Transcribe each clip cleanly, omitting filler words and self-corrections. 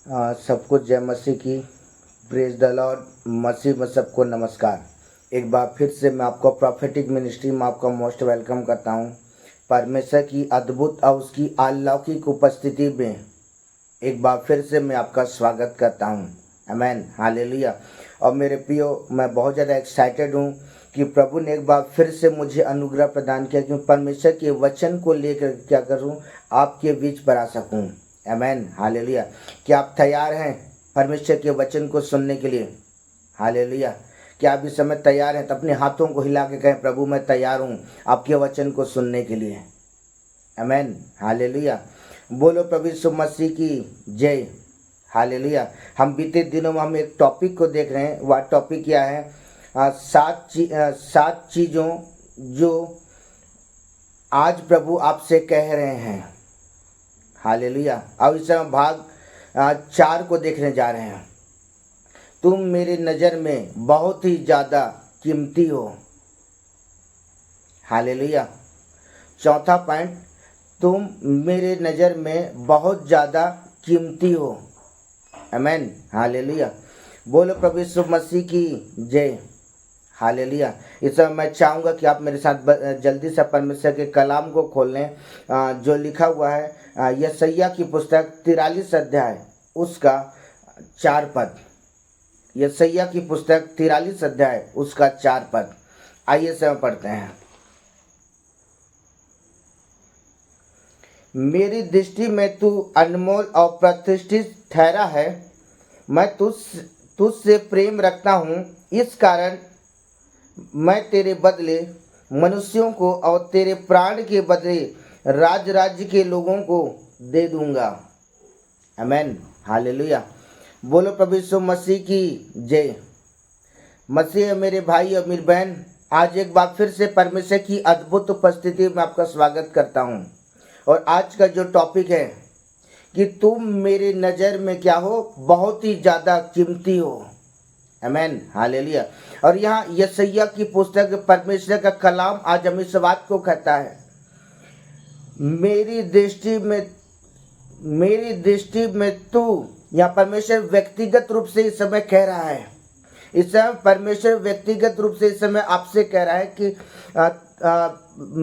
सबको जय मसीह की। Praise the Lord. मसीह में सबको नमस्कार। एक बार फिर से मैं आपको प्रॉफेटिक मिनिस्ट्री में आपका मोस्ट वेलकम करता हूं। परमेश्वर की अद्भुत और उसकी अलौकिक उपस्थिति में एक बार फिर से मैं आपका स्वागत करता हूं। आमेन, हालेलुया। और मेरे प्रियो, मैं बहुत ज़्यादा एक्साइटेड हूं कि प्रभु ने एक बार फिर से मुझे अनुग्रह प्रदान किया कि परमेश्वर के वचन को लेकर क्या करूं, आपके बीच पर आ सकूं। आमेन, हालेलुया। क्या आप तैयार हैं परमेश्वर के वचन को सुनने के लिए? हालेलुया। क्या आप इस समय तैयार हैं? तो अपने हाथों को हिला के कहें, प्रभु मैं तैयार हूं आपके वचन को सुनने के लिए। आमेन, हालेलुया। बोलो प्रभु यीशु मसीह की जय। हालेलुया। हम बीते दिनों में हम एक टॉपिक को देख रहे हैं। वह टॉपिक क्या है? सात चीज़ों जो आज प्रभु आपसे कह रहे हैं। हालेलुया। अब इस समय भाग 4 को देखने जा रहे हैं। तुम मेरी नज़र में बहुत ही ज़्यादा कीमती हो। हालेलुया। चौथा पॉइंट, तुम मेरे नज़र में बहुत ज़्यादा कीमती हो। आमेन, हालेलुया। बोलो प्रभु यीशु मसीह की जय। हालेलुया। इस समय मैं चाहूँगा कि आप मेरे साथ जल्दी से परमेश्वर के कलाम को खोल लें, जो लिखा हुआ है यशायाह की पुस्तक 43 अध्याय उसका 4 पद। यशायाह की पुस्तक 43 अध्याय उसका 4 पद। आइए समय पढ़ते हैं। मेरी दृष्टि में तू अनमोल और प्रतिष्ठित ठहरा है। मैं तुझसे प्रेम रखता हूँ, इस कारण मैं तेरे बदले मनुष्यों को और तेरे प्राण के बदले राज्य के लोगों को दे दूंगा। आमेन, हालेलुया। बोलो प्रभु यीशु मसीह की जय। मसीह मेरे भाई और मेरी बहन, आज एक बार फिर से परमेश्वर की अद्भुत उपस्थिति में आपका स्वागत करता हूँ। और आज का जो टॉपिक है कि तुम मेरे नज़र में क्या हो, बहुत ही ज़्यादा कीमती हो। आमेन, हालेलुया। और यहाँ यशायाह की पुस्तक परमेश्वर का कलाम आज हमें इस बात को कहता है, मेरी दृष्टि में तू। यहाँ परमेश्वर व्यक्तिगत रूप से इस समय कह रहा है। इस समय परमेश्वर व्यक्तिगत रूप से इस समय आपसे कह रहा है कि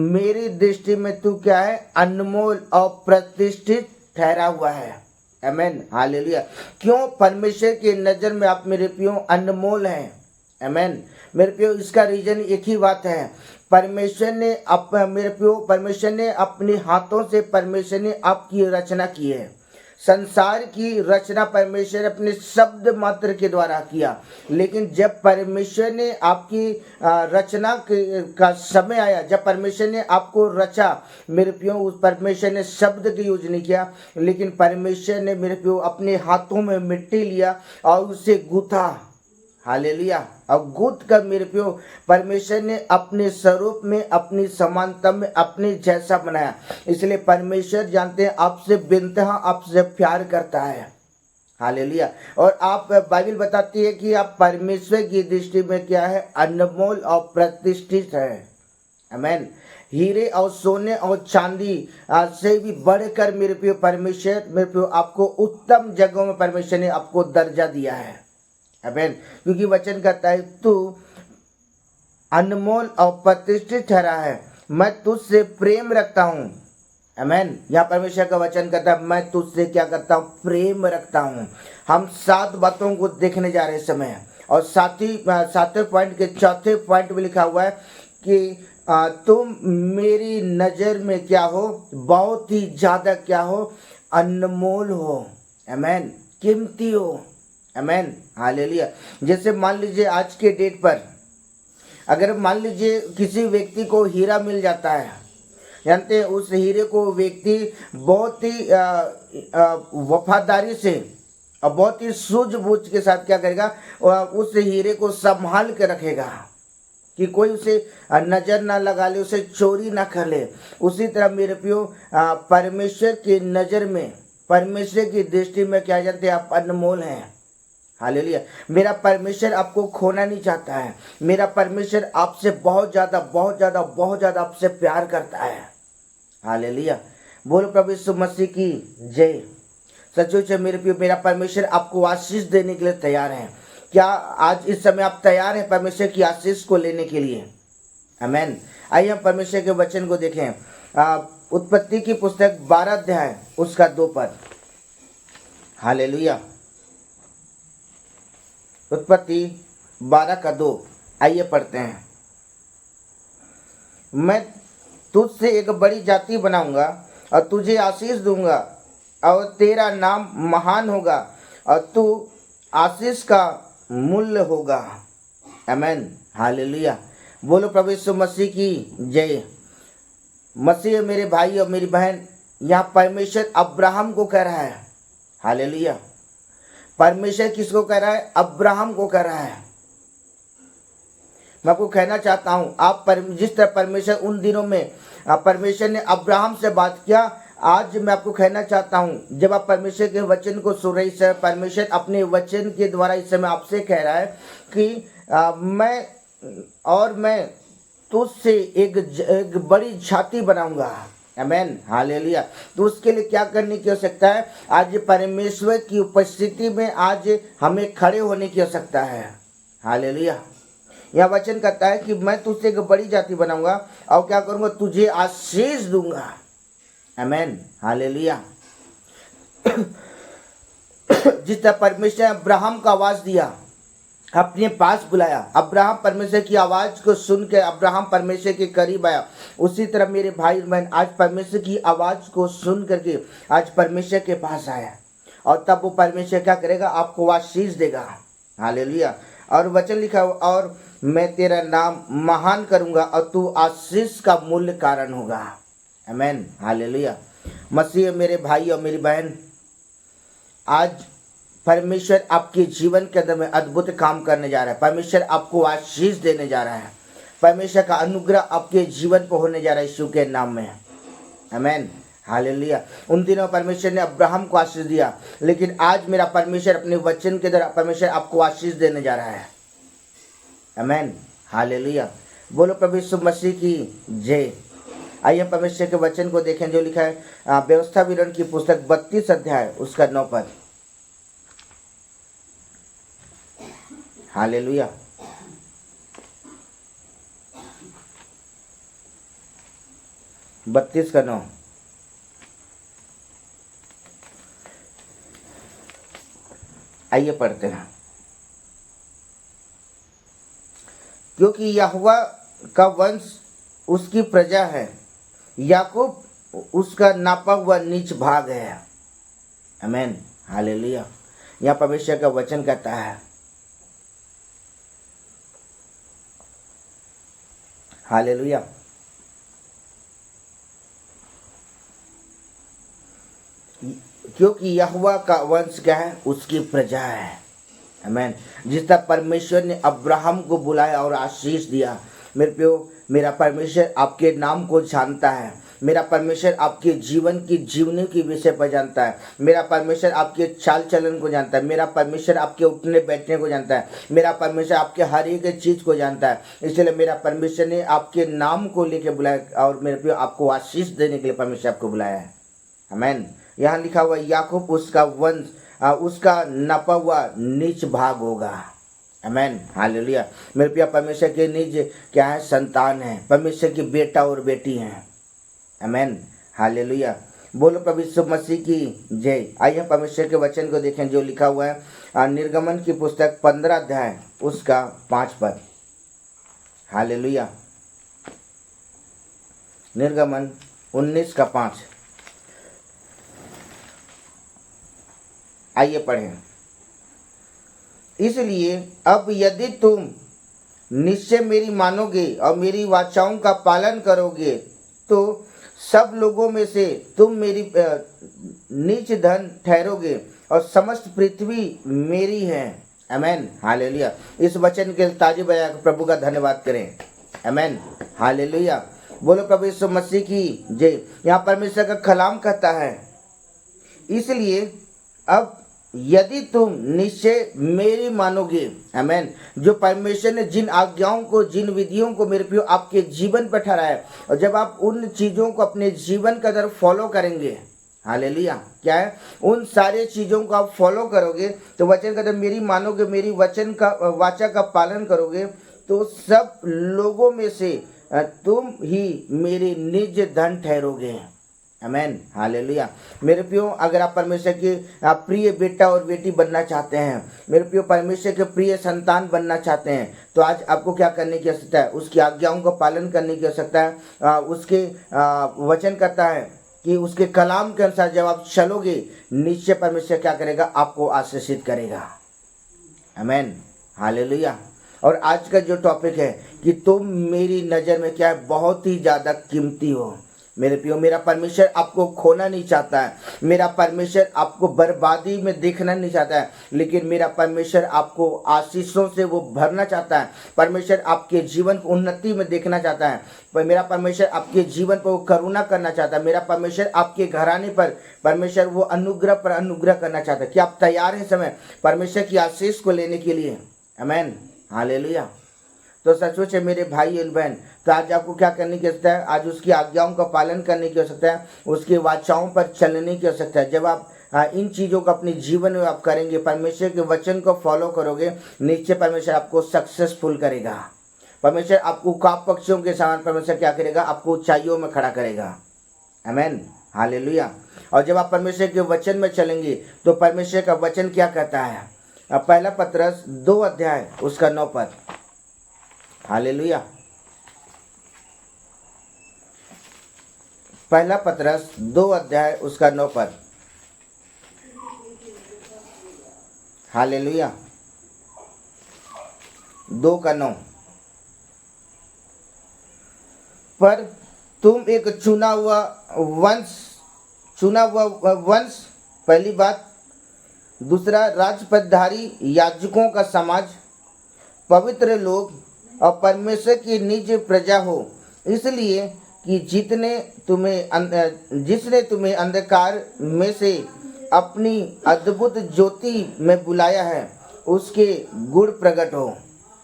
मेरी दृष्टि में तू क्या है, अनमोल और प्रतिष्ठित ठहरा हुआ है। आमेन, हालेलुया। क्यों? परमेश्वर की नज़र में आप मेरे प्रियो अनमोल हैं। आमेन मेरे प्रियो, इसका रीजन एक ही बात है। परमेश्वर ने अपने हाथों से परमेश्वर ने आपकी रचना की है। संसार की रचना परमेश्वर अपने शब्द मात्र के द्वारा किया। लेकिन जब परमेश्वर ने आपकी रचना का समय आया, जब परमेश्वर ने आपको रचा मेरे प्रियो, उस परमेश्वर ने शब्द का यूज नहीं किया, लेकिन परमेश्वर ने मेरे प्रियो अपने हाथों में मिट्टी लिया और उसे गूथा। हालेलुया। और गूथ कर मेरे प्रियो परमेश्वर ने अपने स्वरूप में, अपनी समानता में, अपने जैसा बनाया। इसलिए परमेश्वर जानते हैं आपसे बेनतहा आपसे प्यार करता है। हालेलुया। और आप बाइबल बताती है कि आप परमेश्वर की दृष्टि में क्या है, अनमोल और प्रतिष्ठित है। आमेन। हीरे और सोने और चांदी से भी बढ़कर मेरे प्रियो परमेश्वर मेरे प्रियो आपको उत्तम जगहों में परमेश्वर ने आपको दर्जा दिया है। आमेन। क्योंकि वचन कहता है तू अनमोल और प्रतिष्ठित ठहरा है, मैं तुझसे प्रेम रखता हूँ। आमेन। यहाँ परमेश्वर का वचन कहता है मैं तुझसे क्या करता हूँ, प्रेम रखता हूँ। हम 7 बातों को देखने जा रहे समय, और सातवें पॉइंट के चौथे पॉइंट में लिखा हुआ है कि तुम मेरी नज़र में क्या हो, बहुत ही ज़्यादा क्या हो, अनमोल हो। आमेन, कीमती हो। आमेन, हालेलुया। जैसे मान लीजिए आज के डेट पर अगर मान लीजिए किसी व्यक्ति को हीरा मिल जाता है, जानते हैं उस हीरे को व्यक्ति बहुत ही वफादारी से और बहुत ही सूझबूझ के साथ क्या करेगा, उस हीरे को संभाल के रखेगा कि कोई उसे नज़र ना लगा ले, उसे चोरी ना कर ले। उसी तरह मेरे प्रियो परमेश्वर की नज़र में, परमेश्वर की दृष्टि में क्या जानते हैं, आप अनमोल हैं। हालेलुया। मेरा परमेश्वर आपको खोना नहीं चाहता है। मेरा परमेश्वर आपसे बहुत ज़्यादा बहुत ज़्यादा बहुत ज़्यादा आपसे प्यार करता है। हालेलुया। बोलो प्रभु यीशु मसीह की जय। सचमुच मेरे प्रियो मेरा परमेश्वर आपको आशीष देने के लिए तैयार है। क्या आज इस समय आप तैयार हैं परमेश्वर की आशीष को लेने के लिए? आमेन। आइए हम परमेश्वर के वचन को देखें। उत्पत्ति की पुस्तक 12 अध्याय उसका 2 पद। हालेलुया। उत्पत्ति 12 का 2। आइए पढ़ते हैं। मैं तुझसे एक बड़ी जाति बनाऊंगा और तुझे आशीष दूंगा और तेरा नाम महान होगा और तू आशीष का मूल्य होगा। आमेन। हालेलुया। बोलो प्रभु यीशु मसीह की जय। मसीह मेरे भाई और मेरी बहन, यहाँ परमेश्वर अब्राहम को कह रहा है। हालेलुया। परमेश्वर किसको कह रहा है? अब्राहम को कह रहा है। मैं आपको कहना चाहता हूँ, आप जिस तरह परमेश्वर उन दिनों में परमेश्वर ने अब्राहम से बात किया, आज मैं आपको कहना चाहता हूँ, जब आप परमेश्वर के वचन को सुन रहे हैं, परमेश्वर अपने वचन के द्वारा इस समय आपसे कह रहा है कि मैं तुझसे एक बड़ी जाति बनाऊंगा। आमेन। हालेलुया। तो उसके लिए क्या करने की आवश्यकता है? आज परमेश्वर की उपस्थिति में आज हमें खड़े होने की आवश्यकता है। हालेलुया। यह वचन कहता है कि मैं तुझसे एक बड़ी जाति बनाऊंगा और क्या करूंगा? तुझे आशीष दूंगा। आमेन। हालेलुया। जिस तरह परमेश्वर ने अब्राहम को आवाज दिया, अपने पास बुलाया, अब्राहम परमेश्वर की आवाज को सुन के अब्राहम परमेश्वर के करीब आया, उसी तरह मेरे भाई बहन आज परमेश्वर की आवाज को सुन करके आज परमेश्वर के पास आया और तब वो परमेश्वर क्या करेगा? आपको आशीष देगा। हालेलुया। और वचन लिखा, और मैं तेरा नाम महान करूंगा और तू आशीष का मूल्य कारण होगा। आमेन। हालेलुया। मसीह मेरे भाई और मेरी बहन, आज परमेश्वर आपके जीवन के अंदर में अद्भुत काम करने जा रहा है। परमेश्वर आपको आशीष देने जा रहा है। परमेश्वर का अनुग्रह आपके जीवन पर होने जा रहा है यीशु के नाम में। आमेन। हालेलुया। उन दिनों परमेश्वर ने अब्राहम को आशीष दिया, लेकिन आज मेरा परमेश्वर अपने वचन के द्वारा परमेश्वर आपको आशीष देने जा रहा है। आमेन। हालेलुया। बोलो प्रभु यीशु मसीह की जय। आइए परमेश्वर के वचन को देखें जो लिखा है व्यवस्था विवरण की पुस्तक 32 अध्याय उसका 9 पद। हालेलुया। बत्तीस का 9। आइए पढ़ते हैं। क्योंकि यहोवा का वंश उसकी प्रजा है, याकूब उसका नापा हुआ नीच भाग है। आमेन। हालेलुया। यहाँ परमेश्वर का वचन कहता है। हालेलुया। क्योंकि यहोवा का वंश क्या है? उसकी प्रजा है। आमेन। जिस तरह परमेश्वर ने अब्राहम को बुलाया और आशीष दिया, मेरे प्रियो मेरा परमेश्वर आपके नाम को जानता है। मेरा परमेश्वर आपके जीवन की जीवनी के विषय पर जानता है। मेरा परमेश्वर आपके चाल चलन को जानता है। मेरा परमेश्वर आपके उठने बैठने को जानता है। मेरा परमेश्वर आपके हर एक चीज़ को जानता है। इसलिए मेरा परमेश्वर ने आपके नाम को लेकर बुलाया और मेरे प्रियो आपको आशीष देने के लिए परमेश्वर आपको बुलाया है। आमेन। यहाँ लिखा हुआ याकूब उसका वंश उसका नपा हुआ नीच भाग होगा। आमेन। हालेलुया। मेरे प्रिय परमेश्वर के निज क्या है? संतान है। परमेश्वर की बेटा और बेटी हैं। आमेन। हालेलुया। बोलो प्रभु यीशु मसीह की जय। आइए परमेश्वर के वचन को देखें जो लिखा हुआ है निर्गमन की पुस्तक 15 अध्याय उसका 5 पद। हालेलुया। निर्गमन 19 का 5। आइए पढ़ें। इसलिए अब यदि तुम निश्चय मेरी मानोगे और मेरी वाचाओं का पालन करोगे तो सब लोगों में से तुम मेरी नीच धन ठहरोगे और समस्त पृथ्वी मेरी है। आमेन। हालेलुया। इस वचन के ताजी बजा प्रभु का धन्यवाद करें। आमेन। हालेलुया। बोलो प्रभु यीशु मसीह की जय। यहाँ परमेश्वर का कलाम कहता है, इसलिए अब यदि तुम निश्चय मेरी मानोगे। आमेन। जो परमेश्वर ने जिन आज्ञाओं को, जिन विधियों को मेरे प्रियो आपके जीवन पर ठहराया है, और जब आप उन चीज़ों को अपने जीवन के अंदर फॉलो करेंगे, हालेलुया। क्या है? उन सारे चीजों को आप फॉलो करोगे तो वचन का, जब मेरी मानोगे, मेरी वचन का वाचा का पालन करोगे, तो सब लोगों में से तुम ही मेरे निज धन ठहरोगे। आमेन, हालेलुया। मेरे प्रियो, अगर आप परमेश्वर के प्रिय बेटा और बेटी बनना चाहते हैं, मेरे प्रियो परमेश्वर के प्रिय संतान बनना चाहते हैं, तो आज आपको क्या करने की आवश्यकता है? उसकी आज्ञाओं का पालन करने की आवश्यकता है। उसके वचन कहता है कि उसके कलाम के अनुसार जब आप चलोगे, निश्चय परमेश्वर क्या करेगा? आपको आशीषित करेगा। आमेन, हालेलुया। और आज का जो टॉपिक है कि तुम मेरी नज़र में क्या है? बहुत ही ज़्यादा कीमती हो। मेरे प्रियो, मेरा परमेश्वर आपको खोना नहीं चाहता है, मेरा परमेश्वर आपको बर्बादी में देखना नहीं चाहता है, लेकिन मेरा परमेश्वर आपको आशीषों से वो भरना चाहता है। परमेश्वर आपके जीवन को उन्नति में देखना चाहता है, पर मेरा परमेश्वर आपके जीवन पर वो करुणा करना चाहता है। मेरा परमेश्वर आपके घराने पर परमेश्वर वो अनुग्रह पर अनुग्रह करना चाहता है। क्या आप तैयार हैं समय परमेश्वर की आशीष को लेने के लिए? आमेन, हालेलुया। तो सचमुच है मेरे भाई और बहन, तो आज आपको क्या करने की आवश्यकता है? आज उसकी आज्ञाओं का पालन करने की आवश्यकता है, उसकी वाचाओं पर चलने की आवश्यकता है। जब आप इन चीज़ों को अपने जीवन में आप करेंगे, परमेश्वर के वचन को फॉलो करोगे, निश्चय परमेश्वर आपको सक्सेसफुल करेगा। परमेश्वर आपको काप पक्षियों के समान परमेश्वर क्या करेगा? आपको ऊंचाइयों में खड़ा करेगा। आमेन, हालेलुया। और जब आप परमेश्वर के वचन में चलेंगे तो परमेश्वर का वचन क्या कहता है? पहला पत्रस 2 अध्याय उसका 9 पद। हालेलुया। पहला पत्रस 2 अध्याय उसका 9 पद। हालेलुया, 2 का 9। पर तुम एक चुना हुआ वंश, पहली बात। दूसरा, राजपदधारी याजकों का समाज, पवित्र लोग और परमेश्वर की निज प्रजा हो, इसलिए कि जिसने तुम्हें अंधकार में से अपनी अद्भुत ज्योति में बुलाया है, उसके गुण प्रकट हो।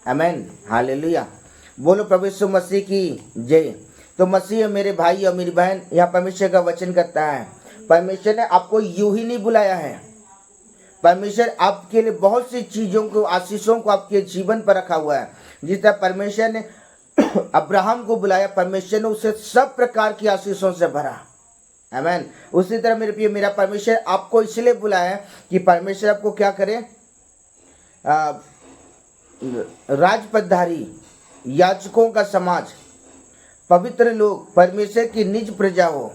आमेन, हालेलुया। बोलो प्रभु यीशु मसीह की जय। तो मसीह मेरे भाई और मेरी बहन, यहाँ परमेश्वर का वचन करता है, परमेश्वर ने आपको यूं ही नहीं बुलाया है। परमेश्वर आपके लिए बहुत सी चीज़ों को, आशीषों को आपके जीवन पर रखा हुआ है। जिस तरह परमेश्वर ने अब्राहम को बुलाया, परमेश्वर ने उसे सब प्रकार की आशीषों से भरा। आमेन। उसी तरह मेरे प्रिय, मेरा परमेश्वर आपको इसलिए बुलाया है कि परमेश्वर आपको क्या करे? राजपदधारी याजकों का समाज, पवित्र लोग, परमेश्वर की निज प्रजा हो।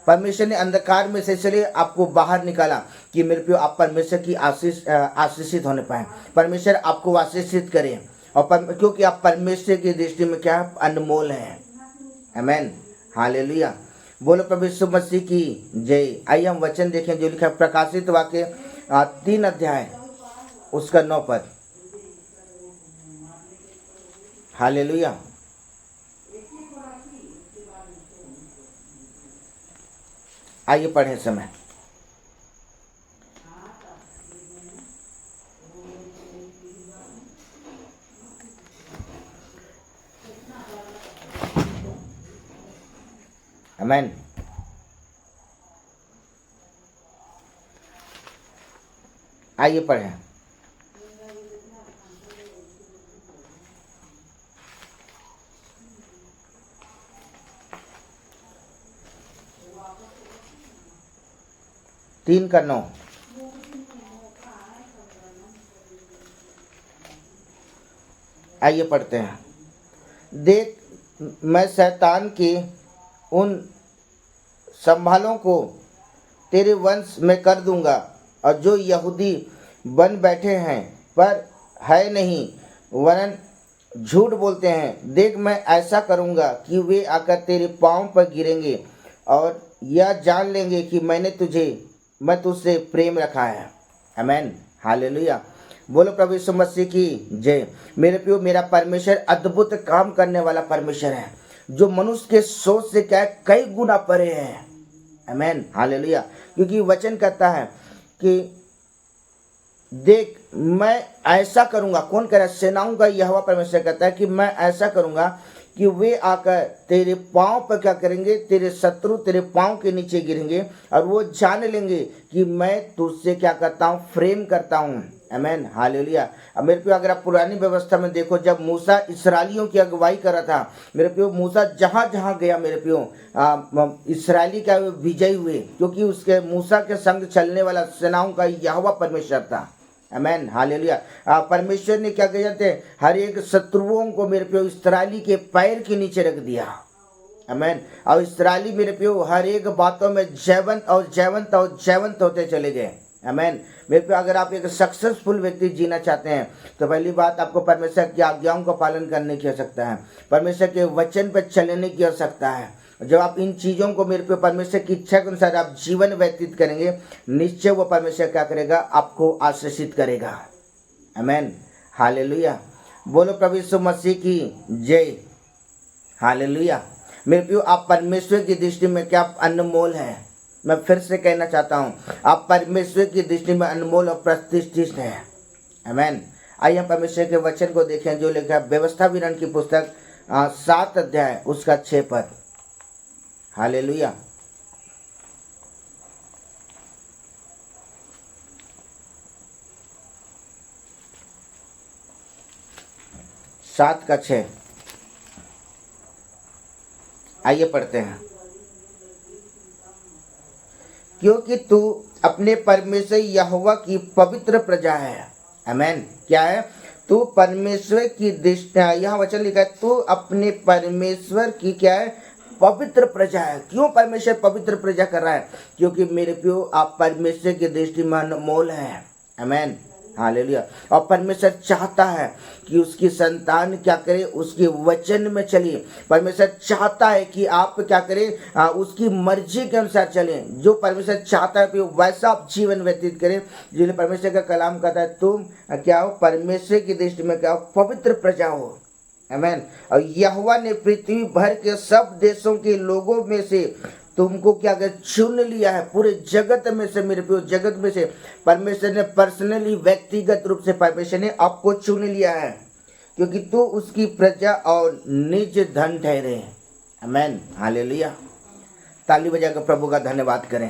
परमेश्वर ने अंधकार में से इसलिए आपको बाहर निकाला कि मेरे प्रियो आप परमेश्वर की आशीषित होने पाए, परमेश्वर आपको आशीषित करे, और क्योंकि आप परमेश्वर की दृष्टि में क्या अनमोल हैं। आमेन, हालेलुया। बोलो प्रभु यीशु मसीह की जय। आइए हम वचन देखें जो लिखा है प्रकाशित वाक्य 3 अध्याय उसका 9 पद। हालेलुया। आइए पढ़ें समय। आमेन। आइए पढ़ें। तीन का 9। आइए पढ़ते हैं। देख, मैं शैतान के उन संभालों को तेरे वंश में कर दूंगा, और जो यहूदी बन बैठे हैं पर है नहीं, वरन झूठ बोलते हैं, देख मैं ऐसा करूंगा कि वे आकर तेरे पांव पर गिरेंगे और यह जान लेंगे कि मैं तुझसे प्रेम रखा है। आमेन, हालेलुया। बोलो प्रभु यीशु मसीह की जय। मेरे प्रियो, मेरा परमेश्वर अद्भुत काम करने वाला परमेश्वर है, जो मनुष्य के सोच से क्या कई गुना परे है। आमेन, हालेलुया। क्योंकि वचन कहता है कि देख मैं ऐसा करूंगा। कौन कह रहा है? सेनाओं का यहोवा परमेश्वर कहता है कि मैं ऐसा करूंगा कि वे आकर तेरे पाँव पर क्या करेंगे, तेरे शत्रु तेरे पाँव के नीचे गिरेंगे और वो जान लेंगे कि मैं तुझसे क्या करता हूँ, प्रेम करता हूँ। आमीन, हालेलुया। अब मेरे प्यो अगर आप पुरानी व्यवस्था में देखो, जब मूसा इस्राएलियों की अगुवाई कर रहा था मेरे प्यो, मूसा जहाँ जहाँ गया मेरे प्यो इस्राएली क्या विजय हुए, क्योंकि उसके मूसा के संग चलने वाला सेनाओं का यहोवा परमेश्वर था। आमीन, हालेलुया। परमेश्वर ने क्या किया थे, हर एक शत्रुओं को मेरे प्यो इस्राएली के पैर के नीचे रख दिया। आमीन। और इस्राएली मेरे प्यो हर एक बातों में जयवंत और जयवंत और जयवंत होते चले गए। आमीन। मेरे प्यो अगर आप एक सक्सेसफुल व्यक्ति जीना चाहते हैं तो पहली बात आपको परमेश्वर की आज्ञाओं का पालन करने की आवश्यकता है, परमेश्वर के वचन पर चलने की आवश्यकता है। जब आप इन चीज़ों को मेरे पे परमेश्वर की इच्छा के अनुसार आप जीवन व्यतीत करेंगे, निश्चय वो परमेश्वर क्या करेगा, आपको आशीषित करेगा। आमीन, हालेलुया। बोलो प्रभु यीशु मसीह की जय। हालेलुया। मेरे प्रियो आप परमेश्वर की दृष्टि में क्या अनमोल हैं। मैं फिर से कहना चाहता हूँ, आप परमेश्वर की दृष्टि में अनमोल और प्रतिष्ठित हैं। आमीन। आइए हम परमेश्वर के वचन को देखें जो लिखा है व्यवस्था विवरण की पुस्तक 7 अध्याय उसका 6 पद। हालेलुया। सात का 6। आइए पढ़ते हैं। क्योंकि तू अपने परमेश्वर यहोवा की पवित्र प्रजा है। आमीन। क्या है, तू परमेश्वर की दृष्टि, यहाँ वचन लिखा है, तू अपने परमेश्वर की क्या है, पवित्र प्रजा है। क्यों परमेश्वर पवित्र प्रजा कर रहा है, क्योंकि मेरे प्यो आप परमेश्वर की दृष्टि में अनमोल हैं। आमीन, हालेलुया। और परमेश्वर चाहता है कि उसकी संतान क्या करे, उसके वचन में चले। परमेश्वर चाहता है कि आप क्या करें, उसकी मर्जी के अनुसार चलें। जो परमेश्वर चाहता है कि वैसा आप जीवन व्यतीत करें। जिन्हें परमेश्वर का कलाम कहता है तुम क्या हो, परमेश्वर की दृष्टि में क्या हो, पवित्र प्रजा हो। आमीन। और यहोवा ने पृथ्वी भर के सब देशों के लोगों में से तुमको क्या कर चुन लिया है। पूरे जगत में से मेरे प्रिय, जगत में से परमेश्वर ने पर्सनली, व्यक्तिगत रूप से परमेश्वर ने आपको चुन लिया है, क्योंकि तू उसकी प्रजा और निज धन ठहरे। आमीन, हालेलुया। ताली बजाकर प्रभु का धन्यवाद करें।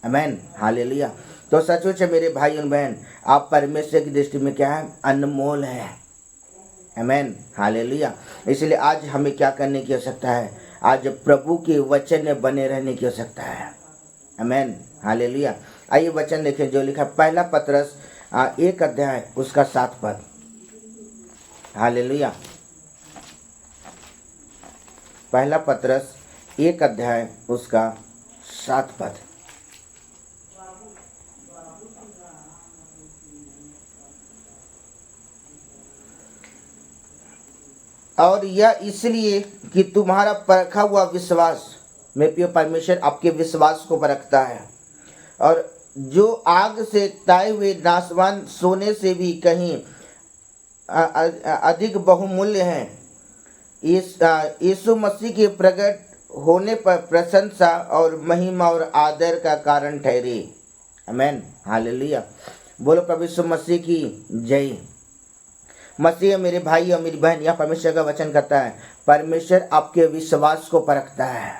आमीन, हालेलुया। तो सचमुच है मेरे भाई और बहन, आप परमेश्वर की दृष्टि में क्या है, अनमोल है। आमीन, हालेलुया। इसलिए आज हमें क्या करने की आवश्यकता है, आज प्रभु के वचन में बने रहने की आवश्यकता है। आमीन, हालेलुया। आइए वचन देखें जो लिखा, पहला पतरस 1 अध्याय उसका 7 पद। हालेलुया। पहला पतरस 1 अध्याय उसका 7 पद। और यह इसलिए कि तुम्हारा परखा हुआ विश्वास, मेरे प्रिय परमेश्वर आपके विश्वास को परखता है, और जो आग से ताए हुए नाशवान सोने से भी कहीं अधिक बहुमूल्य हैं, यीशु मसीह के प्रकट होने पर प्रशंसा और महिमा और आदर का कारण ठहरे। आमीन, हालेलुया। बोलो प्रभु यीशु मसीह की जय। मसीह मेरे भाई और मेरी बहन, यह परमेश्वर का वचन करता है, परमेश्वर आपके विश्वास को परखता है।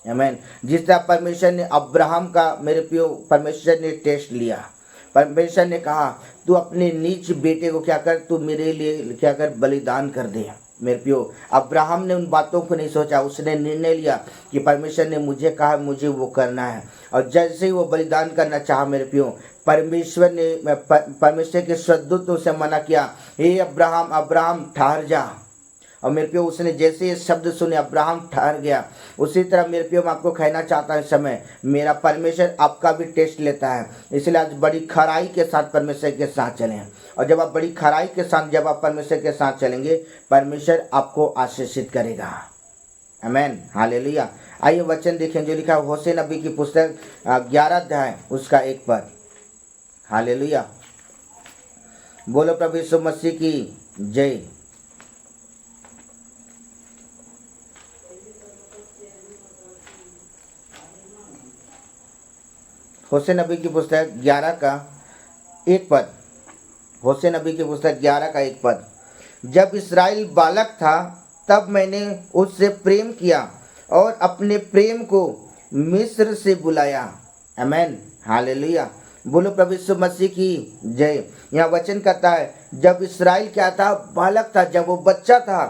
आमीन। जिस तरह परमेश्वर ने अब्राहम का मेरे प्रियो परमेश्वर ने टेस्ट लिया। परमेश्वर ने कहा तू अपने निज बेटे को क्या कर, तू मेरे लिए क्या कर, बलिदान कर दे। मेरे प्रियो अब्राहम ने उन बातों को नहीं सोचा, उसने निर्णय लिया कि परमेश्वर ने मुझे कहा मुझे वो करना है। और जैसे ही वो बलिदान करना चाहा मेरे प्रियो, परमेश्वर ने परमेश्वर के स्वर्गदूत से मना किया, हे अब्राहम अब्राहम ठहर जा। और मेरे प्रियो उसने जैसे ये शब्द सुने अब्राहम ठहर गया। उसी तरह मेरे प्रियो मैं आपको कहना चाहता हूँ इस समय, मेरा परमेश्वर आपका भी टेस्ट लेता है। इसलिए आज बड़ी खराई के साथ परमेश्वर के साथ चलें। और जब आप बड़ी खराई के साथ जब आप परमेश्वर के साथ चलेंगे, परमेश्वर आपको आशीषित करेगा। आमीन, हालेलुया। आइए वचन देखें जो लिखा है होशे नबी की पुस्तक 11 अध्याय उसका 1 पद। हालेलुया। बोलो प्रभु यीशु मसीह की जय। होशे नबी की पुस्तक 11 का 1 पद। होशे नबी की पुस्तक 11 का 1 पद। जब इस्राएल बालक था तब मैंने उससे प्रेम किया और अपने प्रेम को मिस्र से बुलाया। आमेन, हालेलुया। बोलो प्रभु यीशु मसीह की जय। यहाँ वचन कहता है जब इसराइल क्या था, बालक था, जब वो बच्चा था,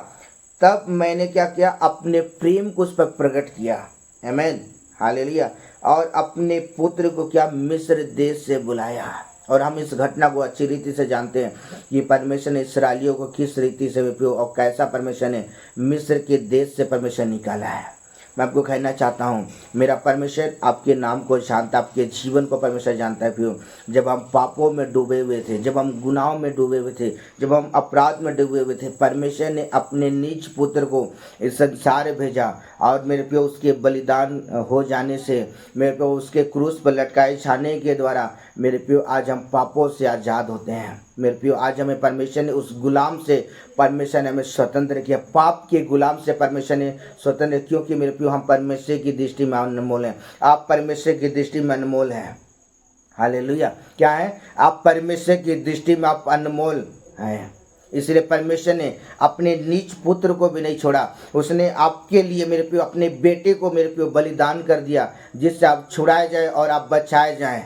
तब मैंने क्या किया, अपने प्रेम को उस पर प्रकट किया। आमेन, हालेलुया। और अपने पुत्र को क्या, मिस्र देश से बुलाया। और हम इस घटना को अच्छी रीति से जानते हैं कि परमेश्वर ने इसराइलियों को किस रीति से और कैसा परमेश्वर ने मिस्र के देश से परमेश्वर निकाला है। मैं आपको कहना चाहता हूँ, मेरा परमेश्वर आपके नाम को जानता, आपके जीवन को परमेश्वर जानता है। फिर जब हम पापों में डूबे हुए थे, जब हम गुनाहों में डूबे हुए थे, जब हम अपराध में डूबे हुए थे, परमेश्वर ने अपने निज पुत्र को इस संसार भेजा। और मेरे पे उसके बलिदान हो जाने से, मेरे पे उसके क्रूस पर लटकाए जाने के द्वारा मेरे प्रियो आज हम पापों से आज़ाद होते हैं। मेरे प्रियो आज हमें परमेश्वर ने उस गुलाम से, परमेश्वर ने हमें स्वतंत्र किया, पाप के गुलाम से परमेश्वर ने स्वतंत्र, क्योंकि मेरे प्रियो हम परमेश्वर की दृष्टि में अनमोल हैं। आप परमेश्वर की दृष्टि में अनमोल हैं। हालेलुया। क्या है, आप परमेश्वर की दृष्टि में आप अनमोल हैं। इसलिए परमेश्वर ने अपने नीच पुत्र को भी नहीं छोड़ा, उसने आपके लिए मेरे प्रियो अपने बेटे को मेरे प्रियो बलिदान कर दिया, जिससे आप छुड़ाए जाए और आप बचाए जाएं।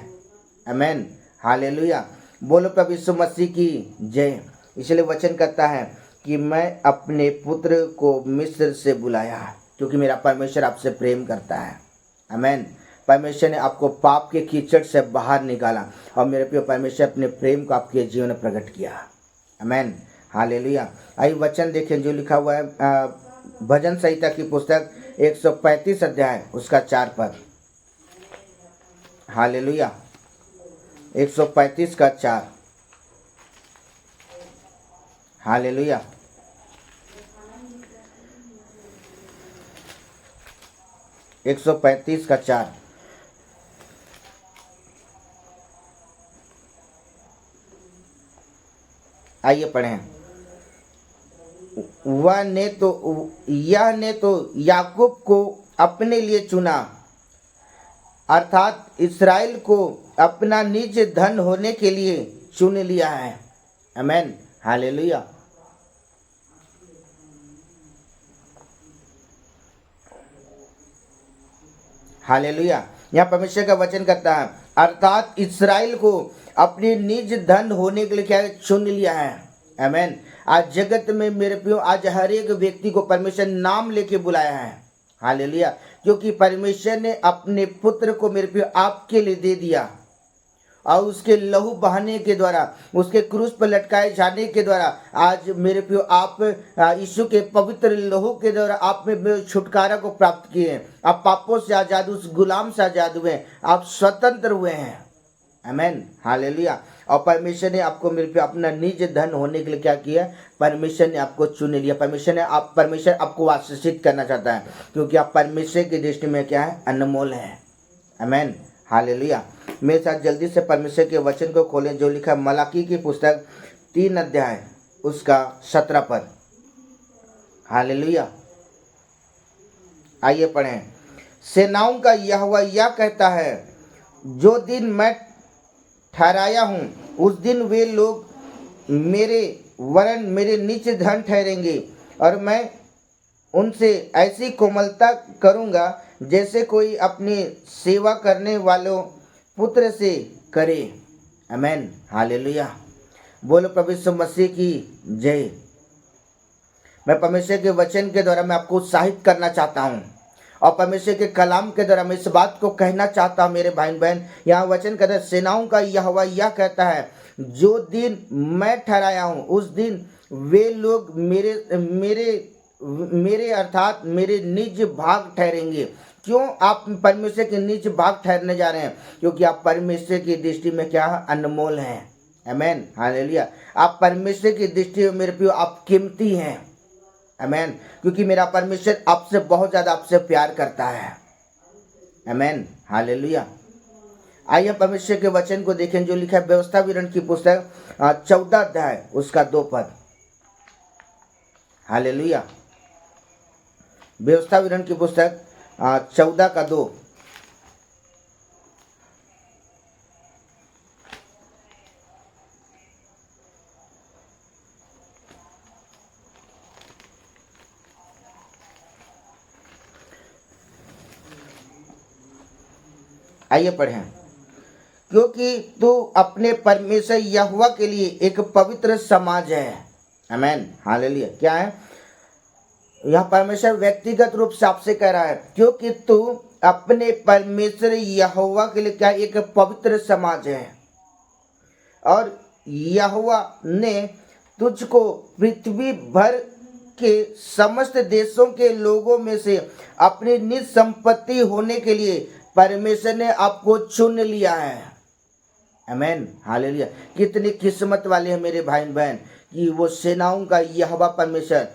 आमेन, हालेलुया। बोलो प्रभु यीशु मसीह की जय। इसलिए वचन कहता है कि मैं अपने पुत्र को मिस्र से बुलाया, क्योंकि मेरा परमेश्वर आपसे प्रेम करता है। आमेन। परमेश्वर ने आपको पाप के कीचड़ से बाहर निकाला और मेरे प्रिय परमेश्वर अपने प्रेम को आपके जीवन में प्रकट किया। आमेन, हालेलुया। आइए वचन देखें जो लिखा हुआ है भजन संहिता की पुस्तक 135 अध्याय उसका 4 पद। हालेलुया, 135 का 4। हालेलुया। एक 135 का 4। आइए पढ़ें। यह ने तो याकूब को अपने लिए चुना, अर्थात इस्राएल को अपना निज धन होने के लिए चुन लिया है। आमेन, हालेलुया। हालेलुया। यहाँ परमेश्वर का वचन करता है, अर्थात इस्राएल को अपने निज धन होने के लिए क्या चुन लिया है। आमेन। आज जगत में मेरे प्रियो आज हर एक व्यक्ति को परमेश्वर नाम लेके बुलाया है। हालेलुया। क्योंकि परमेश्वर ने अपने पुत्र को मेरे प्रियो आपके लिए दे दिया और उसके लहू बहाने के द्वारा, उसके क्रूस पर लटकाए जाने के द्वारा आज मेरे प्रियो आप यीशु के पवित्र लहू के द्वारा आप में छुटकारा को प्राप्त किए हैं। आप पापों से आजाद, उस गुलाम से आजाद हुए हैं, आप स्वतंत्र हुए हैं। आमेन, हालेलुया। और परमेश्वर ने आपको मेरे प्रियो अपना निज धन होने के लिए क्या किया, परमेश्वर ने आपको चुन लिया। परमेश्वर आपको आशीषित करना चाहता है, क्योंकि आप परमेश्वर की दृष्टि में क्या है, अनमोल है। आमेन, हालेलुया। मेरे साथ जल्दी से परमेश्वर के वचन को खोलें जो लिखा मलाकी की पुस्तक 3 अध्याय उसका 17 पद। हालेलुया। आइए पढ़ें। सेनाओं का यहोवा यह कहता है, जो दिन मैं ठहराया हूँ उस दिन वे लोग मेरे निज धन ठहरेंगे, और मैं उनसे ऐसी कोमलता करूँगा जैसे कोई अपनी सेवा करने वालों पुत्र से करे। आमेन, हालेलुया। बोलो प्रभु यीशु मसीह की जय। मैं परमेश्वर के वचन के द्वारा मैं आपको उत्साहित करना चाहता हूँ, और परमेश्वर के कलाम के द्वारा मैं इस बात को कहना चाहता हूँ मेरे भाई बहन। यहाँ वचन कहता है, सेनाओं का यहोवा यह कहता है, जो दिन मैं ठहराया हूँ उस दिन वे लोग मेरे अर्थात मेरे निज भाग ठहरेंगे। क्यों आप परमेश्वर के निज भाग ठहरने जा रहे हैं? क्योंकि आप परमेश्वर की दृष्टि में क्या है, अनमोल हैं। आमेन, हालेलुया। आप परमेश्वर की दृष्टि में मेरे प्रियो आप कीमती हैं। आमेन, क्योंकि मेरा परमेश्वर आपसे बहुत ज़्यादा आपसे प्यार करता है। आमेन, हालेलुया। आइए परमेश्वर के वचन को देखें जो लिखा है व्यवस्था विवरण की पुस्तक 14 अध्याय उसका 2 पद। हालेलुया। व्यवस्था विवरण की पुस्तक 14 का 2। आइए पढ़ें। क्योंकि तू अपने परमेश्वर यहोवा के लिए एक पवित्र समाज है। आमीन, हालेलुया। क्या है यह? परमेश्वर व्यक्तिगत रूप से आपसे कह रहा है, क्योंकि तू अपने परमेश्वर यहोवा के लिए क्या? एक पवित्र समाज है। और यहोवा ने तुझको पृथ्वी भर के समस्त देशों के लोगों में से अपनी निज संपत्ति होने के लिए परमेश्वर ने आपको चुन लिया है। आमीन, हालेलुया। कितनी किस्मत वाले हैं मेरे भाई बहन कि वो सेनाओं का यहोवा परमेश्वर,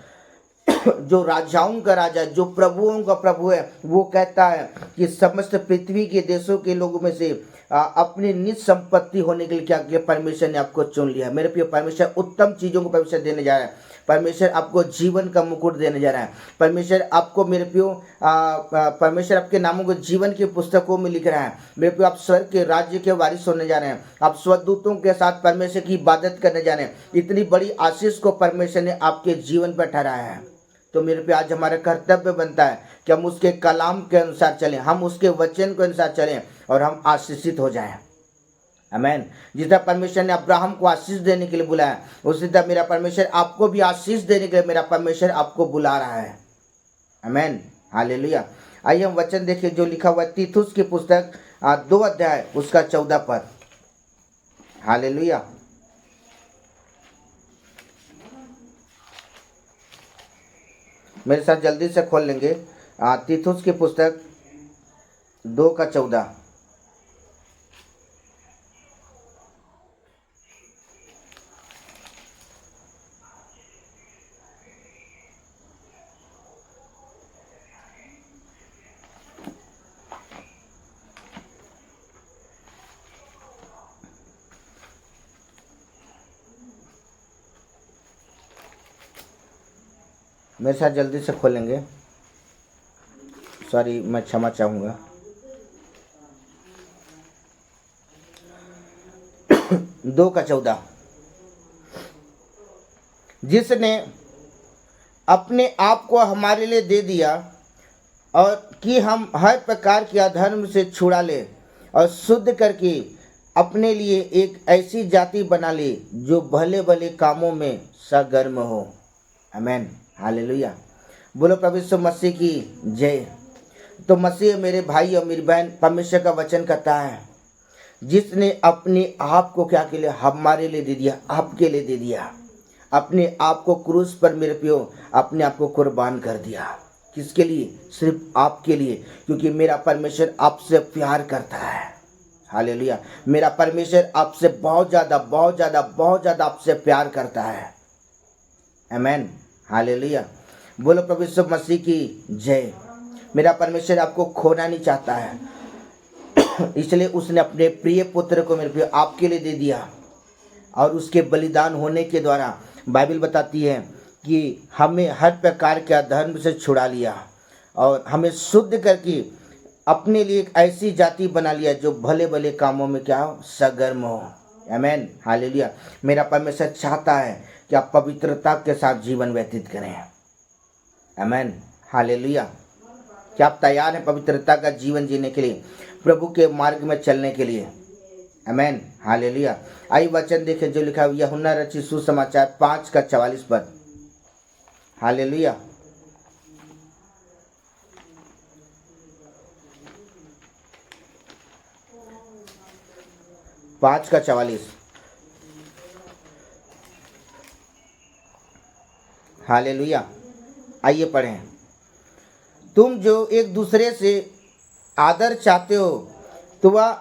जो राजाओं का राजा, जो प्रभुओं का प्रभु है, वो कहता है कि समस्त पृथ्वी के देशों के लोगों में से अपनी निज संपत्ति होने के लिए क्या किया? परमेश्वर ने आपको चुन लिया। मेरे प्रिय, परमेश्वर उत्तम चीजों को परमेश्वर देने जा रहा है। परमेश्वर आपको जीवन का मुकुट देने जा रहा है। परमेश्वर आपको, मेरे प्रियो, परमेश्वर आपके नामों को जीवन की पुस्तकों में लिख रहा है। मेरे प्रियो, आप स्वर्ग के राज्य के वारिस होने जा रहे हैं। आप स्वदूतों के साथ परमेश्वर की इबादत करने जा रहे हैं। इतनी बड़ी आशीष को परमेश्वर ने आपके जीवन पर ठहराया है। तो मेरे पे आज हमारा कर्तव्य बनता है कि हम उसके कलाम के अनुसार चलें, हम उसके वचन के अनुसार चलें और हम आशीषित हो जाएं। आमीन। जिस तरह परमेश्वर ने अब्राहम को आशीष देने के लिए बुलाया, उसी तरह मेरा परमेश्वर आपको भी आशीष देने के लिए मेरा परमेश्वर आपको बुला रहा है। आमीन, हालेलुया। आइए हम वचन देखिए जो लिखा हुआ है तीतुस की पुस्तक 2 अध्याय उसका 14 पद। हालेलुया। मेरे साथ जल्दी से खोल लेंगे तीतुस की पुस्तक 2 का 14। मेरे साथ जल्दी से खोलेंगे। सॉरी, मैं क्षमा चाहूँगा। 2 का 14। जिसने अपने आप को हमारे लिए दे दिया और कि हम हर प्रकार के अधर्म से छुड़ा ले और शुद्ध करके अपने लिए एक ऐसी जाति बना ले जो भले भले कामों में सरगर्म हो। आमीन, हालेलुया। बोलो प्रभु यीशु मसीह की जय। तो मसीह मेरे भाई और मेरी बहन, परमेश्वर का वचन कहता है जिसने अपने आप को क्या के लिए? हमारे लिए दे दिया, आपके लिए दे दिया। अपने आप को क्रूस पर मेरे प्रियो अपने आप को कुर्बान कर दिया। किसके लिए? सिर्फ आपके लिए, क्योंकि मेरा परमेश्वर आपसे प्यार करता है। हालेलुया। मेरा परमेश्वर आपसे बहुत ज़्यादा बहुत ज़्यादा बहुत ज़्यादा आपसे प्यार करता है। आमीन, हालेलुया। बोलो प्रभु यीशु मसीह की जय। मेरा परमेश्वर आपको खोना नहीं चाहता है, इसलिए उसने अपने प्रिय पुत्र को मेरे प्रिय आपके लिए दे दिया। और उसके बलिदान होने के द्वारा बाइबल बताती है कि हमें हर प्रकार के अधर्म से छुड़ा लिया और हमें शुद्ध करके अपने लिए एक ऐसी जाति बना लिया जो भले भले कामों में क्या हो? सरगर्म हो। आमीन, हालेलुया। मेरा परमेश्वर चाहता है कि आप पवित्रता के साथ जीवन व्यतीत करें। आमीन, हालेलुया। क्या आप तैयार हैं पवित्रता का जीवन जीने के लिए, प्रभु के मार्ग में चलने के लिए? आमीन, हालेलुया। आइए वचन देखें जो लिखा है यूहन्ना रचित सुसमाचार 5 का 44 पद। हालेलुया। 5 का 44। हालेलुया। आइए पढ़ें। तुम जो एक दूसरे से आदर चाहते हो तो वह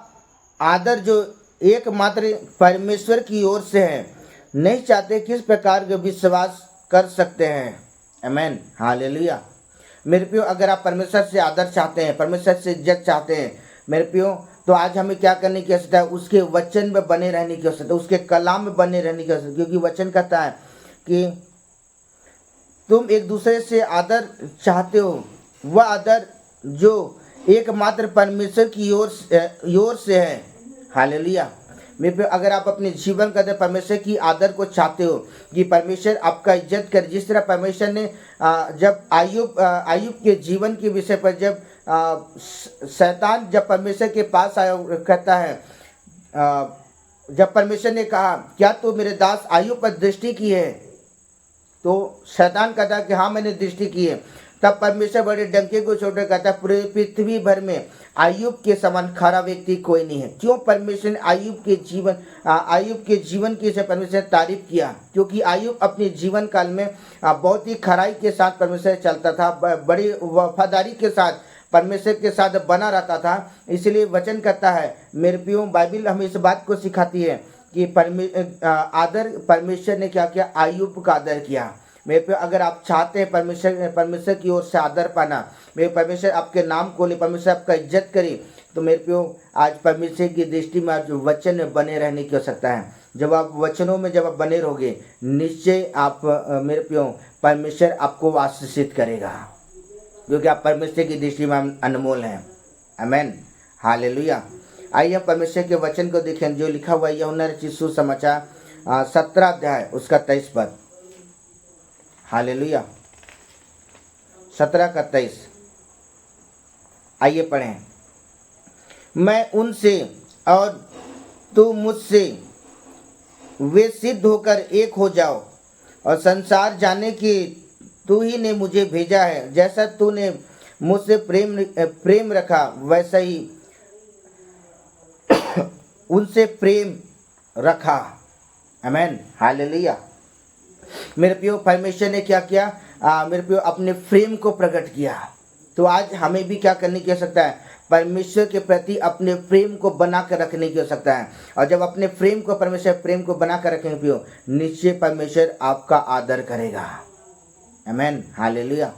आदर जो एकमात्र परमेश्वर की ओर से है नहीं चाहते, किस प्रकार के विश्वास कर सकते हैं? आमीन, हालेलुया। मेरे प्रियो, अगर आप परमेश्वर से आदर चाहते हैं, परमेश्वर से इज्जत चाहते हैं मेरे प्रियो, तो आज हमें क्या करने की आवश्यकता है? उसके वचन में बने रहने की आवश्यकता है, उसके कलाम में बने रहने की आवश्यकता है। क्योंकि वचन कहता है कि तुम एक दूसरे से आदर चाहते हो, वह आदर जो एकमात्र परमेश्वर की ओर से है। हालेलुया। मेरे पे अगर आप अपने जीवन के अंदर परमेश्वर की आदर को चाहते हो कि परमेश्वर आपका इज्जत करे, जिस तरह परमेश्वर ने जब आयुब के जीवन के विषय पर जब शैतान जब परमेश्वर के पास आया कहता है, जब परमेश्वर ने कहा क्या तू मेरे दास आयु पर दृष्टि की है, तो शैतान कहता कि हाँ मैंने दृष्टि की है। तब परमेश्वर बड़े डंके को छोड़कर कहता है पूरे पृथ्वी भर में आयुब के समान खरा व्यक्ति कोई नहीं है। क्यों परमेश्वर ने आयुब के जीवन की से परमेश्वर ने तारीफ किया, क्योंकि आयुब अपने जीवन काल में बहुत ही खराई के साथ परमेश्वर चलता था, बड़ी वफादारी के साथ परमेश्वर के साथ बना रहता था। इसलिए वचन कहता है मेरे प्रियो, बाइबल हमें इस बात को सिखाती है कि परमेश्वर ने क्या किया, आयुब का आदर किया। मेरे पे अगर आप चाहते हैं परमेश्वर की ओर से आदर पाना, मेरे परमेश्वर आपके नाम को ले, परमेश्वर आपका इज्जत करे, तो मेरे प्रियो आज परमेश्वर की दृष्टि में आज वचन में बने रहने की आवश्यकता है। जब आप वचनों में जब आप बने रहोगे, निश्चय आप मेरे प्रियो परमेश्वर आपको आशीषित करेगा, क्योंकि आप परमेश्वर की दृष्टि में अनमोल हैं। आमेन, हालेलुया। आइए हम परमेश्वर के वचन को देखें जो लिखा हुआ है यूहन्ना रचित सुसमाचार 17 अध्याय उसका 23 पद। हालेलुया, 17 का 23। आइए पढ़ें। मैं उनसे और तू मुझसे वे सिद्ध होकर एक हो जाओ, और संसार जाने कि तू ही ने मुझे भेजा है, जैसा तूने मुझसे प्रेम रखा वैसा ही उनसे प्रेम रखा। आमेन, हालेलुया। मेरे प्रियो परमेश्वर ने क्या किया, मेरे प्रियो अपने प्रेम को प्रकट किया। तो आज हमें भी क्या करने की आवश्यकता है, परमेश्वर के प्रति अपने प्रेम को बना कर रखने की आवश्यकता है। और जब अपने प्रेम को प्रेम को बना कर रखेंगे प्रियो, निश्चय परमेश्वर आपका आदर करेगा। आमेन, हालेलुया।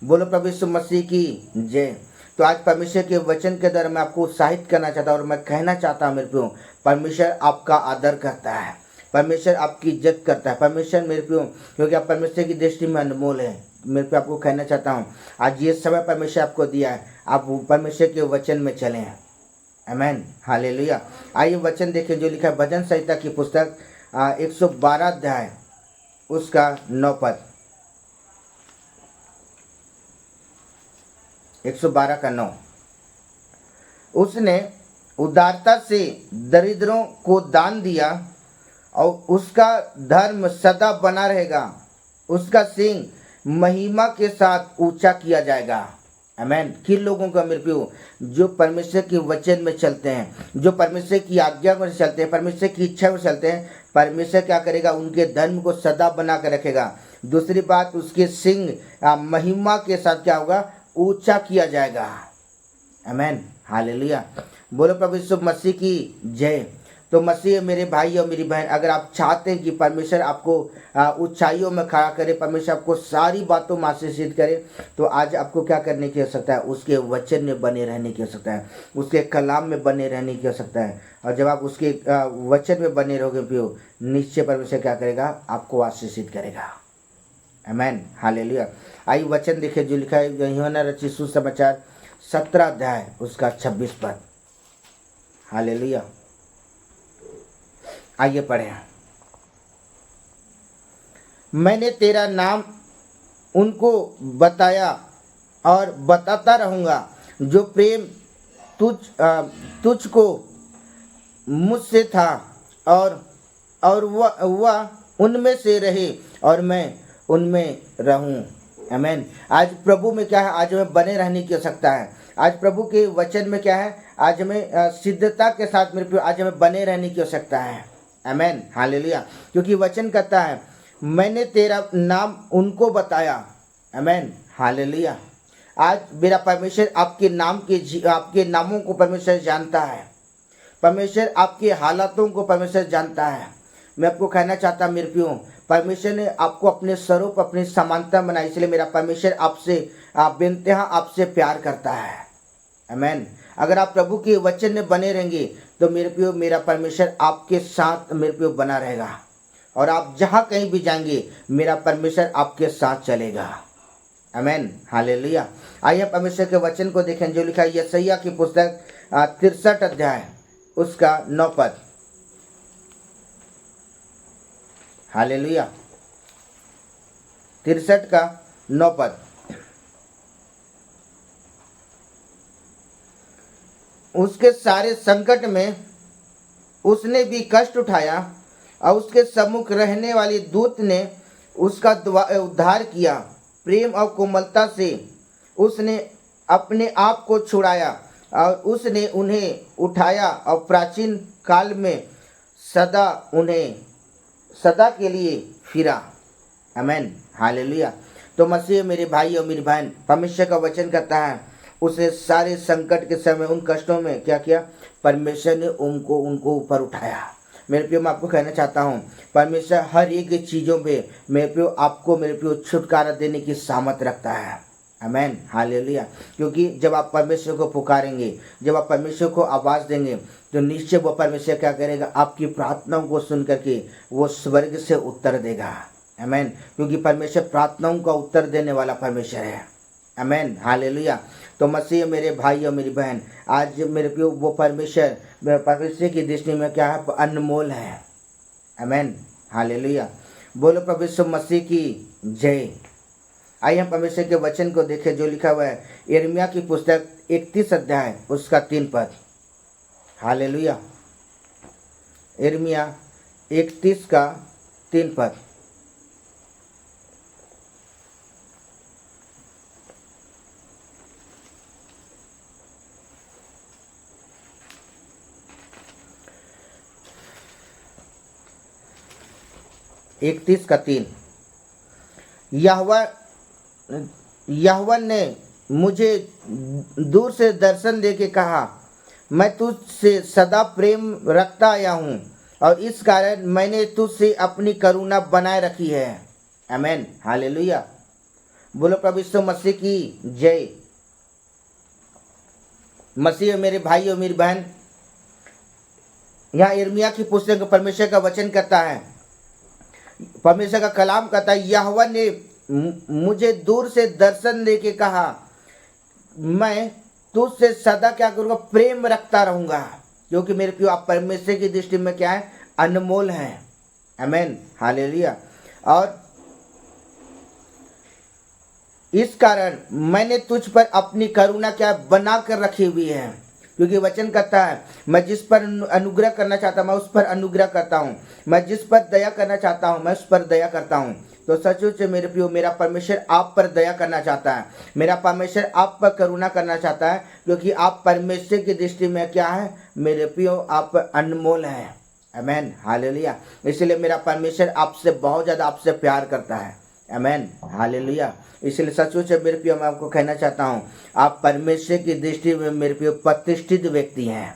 बोलो प्रभु यीशु मसीह की जय। तो आज परमेश्वर के वचन के द्वारा मैं आपको उत्साहित करना चाहता हूँ और मैं कहना चाहता हूँ मेरे प्रियो, परमेश्वर आपका आदर करता है, परमेश्वर आपकी इज्जत करता है। परमेश्वर मेरे प्रियो, क्योंकि आप परमेश्वर की दृष्टि में अनमोल है। मेरे पे आपको कहना चाहता हूँ आज ये समय परमेश्वर आपको दिया है, आप परमेश्वर के वचन में चलें। आमेन, हालेलुया। आइए वचन देखें जो लिखा है भजन संहिता की पुस्तक 112 अध्याय उसका 9 पद। 112 का 9। उसने उदारता से दरिद्रों को दान दिया और उसका धर्म सदा बना रहेगा, उसका सिंह महिमा के साथ ऊंचा किया जाएगा। आमेन। किन लोगों का मेरे प्रियो, जो परमेश्वर के वचन में चलते हैं, जो परमेश्वर की आज्ञा में चलते हैं, परमेश्वर की इच्छा में चलते हैं, परमेश्वर क्या करेगा, उनके धर्म को सदा बना कर रखेगा। दूसरी बात, उसके सिंह महिमा के साथ क्या होगा, ऊंचा किया जाएगा। आमेन, हालेलुया। बोलो प्रभु यीशु मसीह की जय। तो मसीह मेरे भाई और मेरी बहन, अगर आप चाहते हैं कि परमेश्वर आपको ऊंचाइयों में खड़ा करे, परमेश्वर आपको सारी बातों में आशीषित करे, तो आज आपको क्या करने की आवश्यकता है, उसके वचन में बने रहने की आवश्यकता है, उसके कलाम में बने रहने की आवश्यकता है। और जब आप उसके वचन में बने रहोगे प्रियो, निश्चय परमेश्वर क्या करेगा, आपको आशीषित करेगा। आमेन, हालेलुया। आइए वचन देखिए जो लिखा है यूहन्ना रचित सुसमाचार 17 अध्याय उसका 26 पद। हालेलुया। आइए पढ़े। मैंने तेरा नाम उनको बताया और बताता रहूंगा, जो प्रेम तुझको मुझसे था, और वह उनमें से रहे और मैं उनमें रहूं। आमेन। आज प्रभु में क्या है, आज हमें बने रहने की आवश्यकता है। आज प्रभु के वचन में क्या है, आज हमें सिद्धता के साथ मेरे प्रिय आज हमें बने रहने की आवश्यकता है। आमेन, हालेलुया। क्योंकि वचन कहता है मैंने तेरा नाम उनको बताया। आमेन, हालेलुया। आज मेरा परमेश्वर आपके नामों को परमेश्वर जानता है, परमेश्वर आपके हालातों को परमेश्वर जानता है। मैं आपको कहना चाहता मेरे प्रियो, परमेश्वर ने आपको अपने स्वरूप अपनी समानता बनाई, इसलिए मेरा परमेश्वर आपसे बेनतहा आपसे प्यार करता है। आमेन। अगर आप प्रभु के वचन में बने रहेंगे तो मेरे प्रियो मेरा परमेश्वर आपके साथ मेरे प्रियो बना रहेगा, और आप जहाँ कहीं भी जाएंगे मेरा परमेश्वर आपके साथ चलेगा। आमेन, हालेलुया। आइए परमेश्वर के वचन को देखें जो लिखा है यशायाह की पुस्तक 63 अध्याय उसका 9 पद। हालेलुया, 63 का 9 पद। उसके सारे संकट में उसने भी कष्ट उठाया और उसके सम्मुख रहने वाले दूत ने उसका उद्धार किया। प्रेम और कोमलता से उसने अपने आप को छुड़ाया और उसने उन्हें उठाया और प्राचीन काल में उन्हें सदा के लिए फिरा। आमेन, हालेलुया। तो मसीह मेरे भाई और मेरी बहन, परमेश्वर का वचन कहता है उसे सारे संकट के समय उन कष्टों में क्या किया, परमेश्वर ने उनको ऊपर उठाया। मेरे प्रियो, मैं आपको कहना चाहता हूँ परमेश्वर हर एक चीज़ों पे मेरे प्रियो आपको मेरे प्रियो छुटकारा देने की सामर्थ रखता है। आमेन, हालेलुया। क्योंकि जब आप परमेश्वर को पुकारेंगे, जब आप परमेश्वर को आवाज़ देंगे, तो निश्चय वो परमेश्वर क्या करेगा, आपकी प्रार्थनाओं को सुन करके वो स्वर्ग से उत्तर देगा। आमेन, क्योंकि परमेश्वर प्रार्थनाओं का उत्तर देने वाला परमेश्वर है। आमेन, हालेलुया। तो मसीह मेरे भाई और मेरी बहन, आज मेरे प्रियो वो परमेश्वर की दृष्टि में क्या है, अनमोल है। आमेन, हालेलुया। बोलो प्रभु यीशु मसीह की जय। आइए हम परमेश्वर के वचन को देखें जो लिखा हुआ है यिर्मयाह की पुस्तक 31 अध्याय उसका 3 पद। हालेलुया। यिर्मयाह 31 का 3 पद। इकतीस का 3। यहोवा ने मुझे दूर से दर्शन दे के कहा, मैं तुझसे सदा प्रेम रखता आया हूँ और इस कारण मैंने तुझसे अपनी करुणा बनाए रखी है। आमेन, हालेलुया। बोलो प्रभु यीशु मसीह की जय। मसीह मेरे भाई और मेरी बहन, यहाँ यिर्मयाह की पुस्तक परमेश्वर का वचन कहता है, परमेश्वर का कलाम कहता है, यहोवा ने मुझे दूर से दर्शन दे के कहा, मैं तुझसे सदा क्या करूँगा, प्रेम रखता रहूँगा। क्योंकि मेरे प्रियो आप परमेश्वर की दृष्टि में क्या है, अनमोल हैं। आमेन, हालेलुया। और इस कारण मैंने तुझ पर अपनी करुणा क्या बना कर रखी हुई है। क्योंकि वचन कहता है, मैं जिस पर अनुग्रह करना चाहता हूँ मैं उस पर अनुग्रह करता हूँ, मैं जिस पर दया करना चाहता हूँ मैं उस पर दया करता हूँ। तो सचमुच मेरे प्रियो मेरा परमेश्वर आप पर दया करना चाहता है, मेरा परमेश्वर आप पर करुणा करना चाहता है। क्योंकि आप परमेश्वर की दृष्टि में क्या है मेरे प्रियो, आप अनमोल हैं। आमेन, हालेलुया। इसलिए मेरा परमेश्वर आपसे बहुत ज़्यादा आपसे प्यार करता है। आमेन, हालेलुया। इसलिए सचमुच मेरे प्रियो मैं आपको कहना चाहता हूँ आप परमेश्वर की दृष्टि में मेरे प्रियो प्रतिष्ठित व्यक्ति हैं।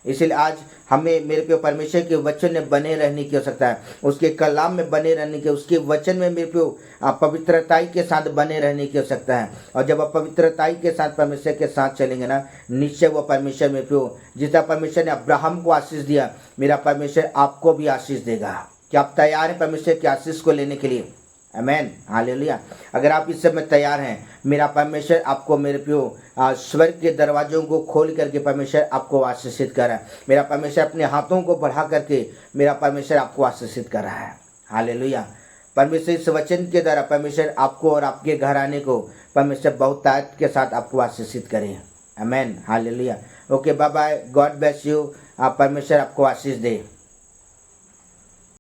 इसलिए आज हमें मेरे प्रियो परमेश्वर के वचन में बने रहने की आवश्यकता है, उसके कलाम में बने रहने की, उसके वचन में मेरे प्रियो पवित्रताई के साथ बने रहने की आवश्यकता है। और जब आप पवित्रताई के साथ परमेश्वर के साथ चलेंगे ना, निश्चय वो परमेश्वर मेरे प्रियो जितना परमेश्वर ने अब्राहम को आशीष दिया, मेरा परमेश्वर आपको भी आशीष देगा। क्या आप तैयार हैं परमेश्वर की आशीष को लेने के लिए? आमेन, हालेलुया। अगर आप इस समय तैयार हैं, मेरा परमेश्वर आपको मेरे प्रियो स्वर्ग के दरवाजों को खोल करके परमेश्वर आपको आशीषित कर रहा है। मेरा परमेश्वर अपने हाथों को बढ़ा करके मेरा परमेश्वर आपको आशीषित कर रहा है। हालेलुया। परमेश्वर इस वचन के द्वारा परमेश्वर आपको और आपके घराने को परमेश्वर बहुतायत के साथ आपको आशीषित करें। Amen, hallelujah. Okay, bye bye, God bless you. आप परमेश्वर आपको आशीष दे।